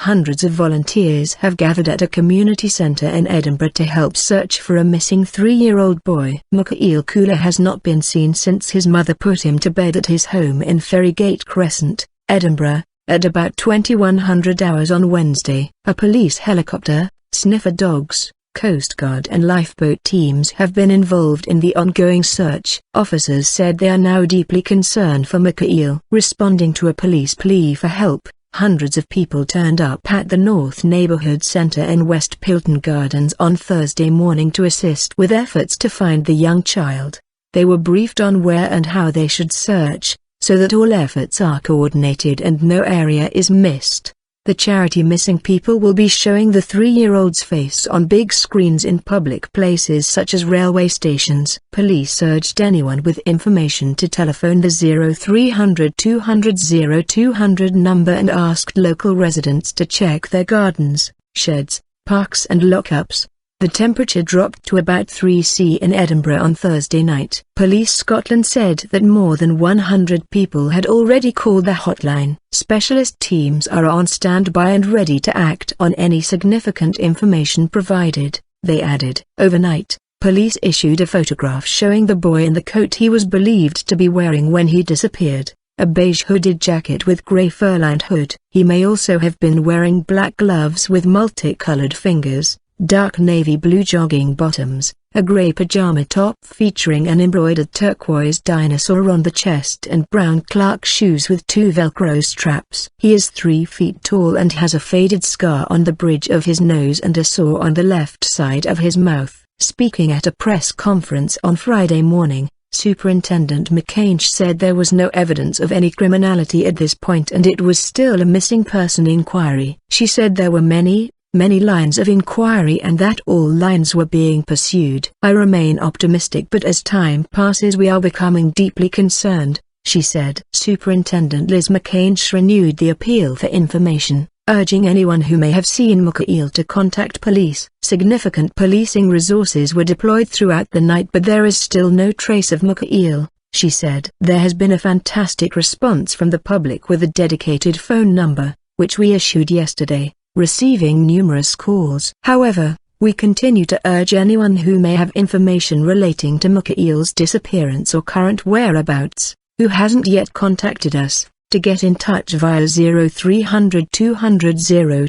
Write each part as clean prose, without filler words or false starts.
Hundreds of volunteers have gathered at a community centre in Edinburgh to help search for a missing 3-year-old boy. Mikaeel Kular has not been seen since his mother put him to bed at his home in Ferry Gait Crescent, Edinburgh, at about 2100 hours on Wednesday. A police helicopter, sniffer dogs, coastguard and lifeboat teams have been involved in the ongoing search. Officers said they are now deeply concerned for Mikaeel. Responding to a police plea for help, hundreds of people turned up at the North Neighbourhood Centre in West Pilton Gardens on Thursday morning to assist with efforts to find the young child. They were briefed on where and how they should search, so that all efforts are coordinated and no area is missed. The charity Missing People will be showing the 3-year-old's face on big screens in public places such as railway stations. Police urged anyone with information to telephone the 0300 200 0200 number and asked local residents to check their gardens, sheds, parks and lockups. The temperature dropped to about 3°C in Edinburgh on Thursday night. Police Scotland said that more than 100 people had already called the hotline. Specialist teams are on standby and ready to act on any significant information provided, they added. Overnight, police issued a photograph showing the boy in the coat he was believed to be wearing when he disappeared, a beige hooded jacket with grey fur-lined hood. He may also have been wearing black gloves with multicolored fingers, dark navy blue jogging bottoms, a grey pajama top featuring an embroidered turquoise dinosaur on the chest and brown Clark shoes with 2 Velcro straps. He is 3 feet tall and has a faded scar on the bridge of his nose and a sore on the left side of his mouth. Speaking at a press conference on Friday morning, Superintendent Mikaeel said there was no evidence of any criminality at this point and it was still a missing person inquiry. She said there were many lines of inquiry and that all lines were being pursued. I remain optimistic, but as time passes we are becoming deeply concerned, she said. Superintendent Liz Mikaeel renewed the appeal for information, urging anyone who may have seen Mikaeel to contact police. Significant policing resources were deployed throughout the night, but there is still no trace of Mikaeel, she said. There has been a fantastic response from the public with a dedicated phone number, which we issued yesterday, receiving numerous calls. However, we continue to urge anyone who may have information relating to Mikaeel's disappearance or current whereabouts, who hasn't yet contacted us, to get in touch via 0300 200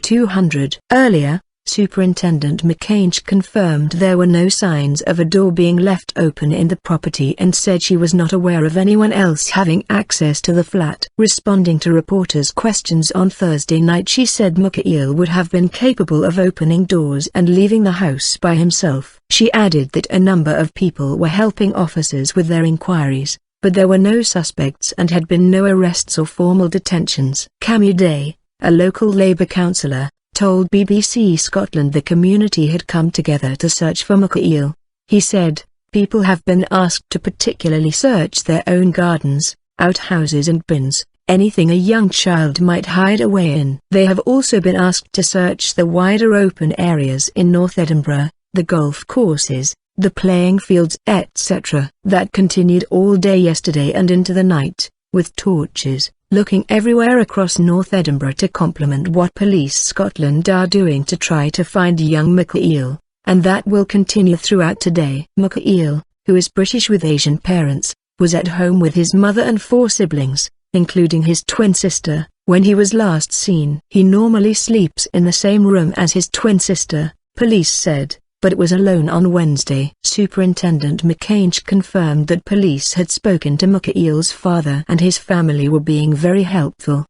0200. Earlier, Superintendent Mikaeel confirmed there were no signs of a door being left open in the property and said she was not aware of anyone else having access to the flat. Responding to reporters' questions on Thursday night, she said Mikaeel would have been capable of opening doors and leaving the house by himself. She added that a number of people were helping officers with their inquiries, but there were no suspects and had been no arrests or formal detentions. Camu Day, a local Labour councillor, told BBC Scotland the community had come together to search for Mikaeel. He said, people have been asked to particularly search their own gardens, outhouses and bins, anything a young child might hide away in. They have also been asked to search the wider open areas in North Edinburgh, the golf courses, the playing fields etc. That continued all day yesterday and into the night, with torches, looking everywhere across North Edinburgh to complement what Police Scotland are doing to try to find young Mikaeel, and that will continue throughout today. Mikaeel, who is British with Asian parents, was at home with his mother and 4 siblings, including his twin sister, when he was last seen. He normally sleeps in the same room as his twin sister, police said, but was alone on Wednesday. Superintendent Mikaeel confirmed that police had spoken to Mikaeel's father and his family were being very helpful.